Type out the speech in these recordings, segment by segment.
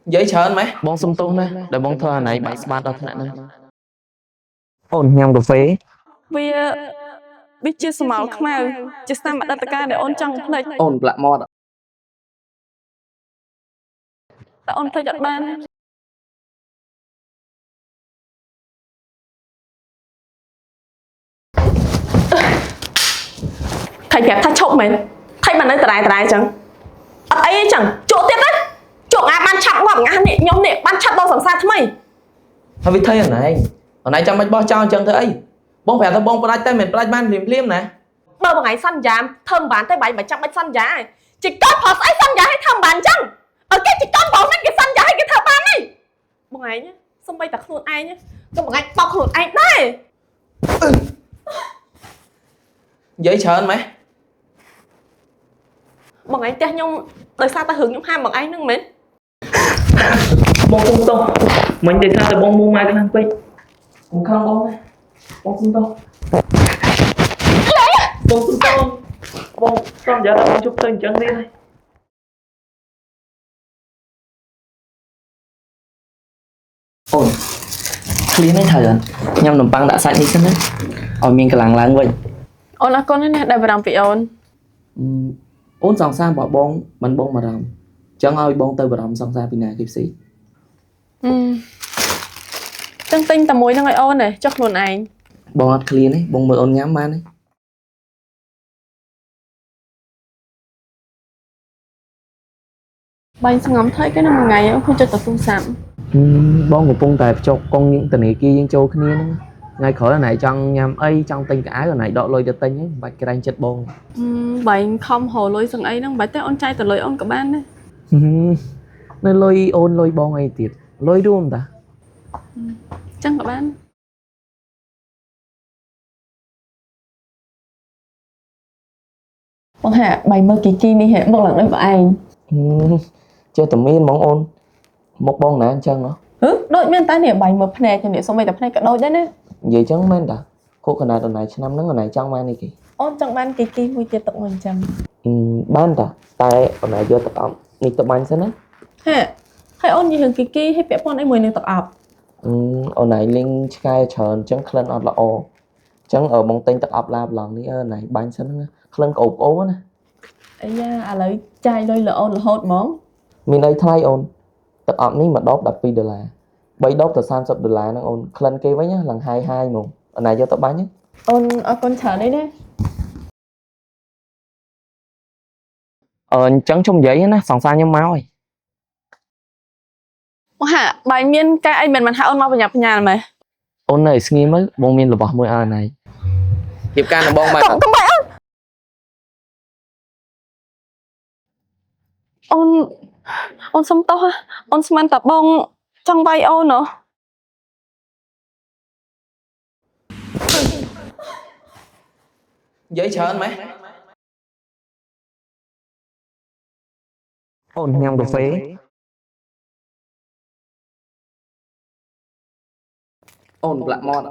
Giấy chờ mấy បងសុំទោសណាដែលបងធ្វើអាណៃបាក់ស្បាតដល់ថ្នាក់ហ្នឹងអូនញ៉ាំកាហ្វេវាជាស្មៅខ្មៅជាស្នាមអតីតកាលដែលអូនចង់ភ្លេច ôn lạ mọt តែអូនភ្លេចអត់បានថៃប្រាប់ថាឈប់មែនថៃបាននៅតរ៉ែចឹងអត់អីចឹងជក់ទៀតណាជក់ងាបានឆាប់ងាប់ងាស់នេះខ្ញុំនេះបានឆាប់ដល់សង្សារថ្មី thôi vì thấy ở này trong bách bó cho chân thấy bông phải tao bông phải tay mình phải ban liềm liềm nè បើបងឯងសន្យាធ្វើមិនបានទេបាយមិនចាំបាច់សន្យាឯងជីកូនផោះស្អីសន្យាឲ្យធ្វើមិនបានចឹងបើគេជីកូនបងហ្នឹងគេសន្យាឲ្យគេធ្វើបាននេះបងឯងសំបីតែខ្លួនឯងក៏បងឯងបោកខ្លួនឯងដែរ giấy chờ mấy បងឯងផ្ទះខ្ញុំដោយសារតែរឿងខ្ញុំហាមបងឯងហ្នឹងមែន bông không to mình để sao là bông mua mai cái năng pin không không bông này bông không to bông không to bông con giờ tao chụp tên chân đi này ổn clean đấy thầy nhâm nằm băng đã sạch đi xem đấy ở miền cái làng làng vậy អូនអរគុណណាស់ដែលបារម្ភពីអូន ôn sòng sang bỏ bông bắn bông mà rầm chẳng ai bông tới bờ sòng sang bên này kịp xí ចឹងទិញតែមួយហ្នឹងឲ្យអូនទេចុះខ្លួនឯង bông ăn clean đấy bông mời ôn nhám man đấy បាញ់ស្ងំថៃគេនៅមួយថ្ងៃអូនជួយទៅទូរស័ព្ទ bông của bông tài chọc con những tình này kia châu kia ngay khỏi là này trong nhằm ấy trong tinh cái rồi này đọ lôi cho tinh ấy bạch cái đánh chết bông បាញ់ខំហៅលុយស្ងអីហ្នឹងបាច់ទេអូនចាយទៅលុយអូនក៏បានដែរ nên lôi ôn lôi bông ấy tiệt lôi đúng không ta ចឹងក៏បាន បងហាបាញ់មើលគីគីនេះហេមកឡើងដោយបងឯង chơi tầm miên mong ôn một bông nè anh chân nó ដូចមានតែនេះបាញ់មើលភ្នែកនេះសុំតែភ្នែកក៏ដូចដែរណា vậy chẳng men ta cô cái này tuần này năm nó này trong man này kì អូនចង់បានគីគីមួយទៀតទឹកមួយអញ្ចឹង ban ta tại tuần này vô tập ẩm đi tập bánh xem á ហេហើយអូននិយាយរឿងគីគីឲ្យពាក់ព័ន្ធអីមួយនឹងទឹកអប់ ở này linh sky tròn chẳng khlen ọt là o chẳng ở bông tinh tập ẩm la lòng đi này bánh xem nó khlen ốp ố nè អាយ៉ាឥឡូវចាយលុយលអូនរហូតហ្មង mình đây thay ôn tập ẩm ní mà đốt đập $2 bây đốt từ $30 nó ôn khlen kia với nhá lần 22 một ở này vô tập bánh nhé អូនអរគុណច្រើននេះណា chẳng trong giấy nè sòng xa nhưng máu rồi បងហាបាញ់មានការអីមិនហៅអូនមកបញ្ញាបញ្ញាមែន ôn này nghi mới bông miên là bỏ môi à này hiệp can là bông mày កុំបាច់អូនសុំទោសអូនស្មានតែបងចង់វាយអូនហ៎ giấy chờ mấy ôn nh៉ាំកាហ្វេ ôn lạ mọt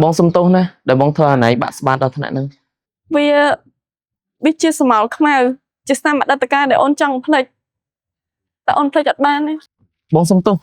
បងសុំទោសណាដែលបងធ្វើអាណៃបាក់ស្បាតដល់ថ្នាក់ហ្នឹង វាជាស្មៅខ្មៅជាស្នាមអតីតកាលដែលអូនចង់ភ្លេចតែអូនភ្លេចអត់បានទេ បងសុំទោស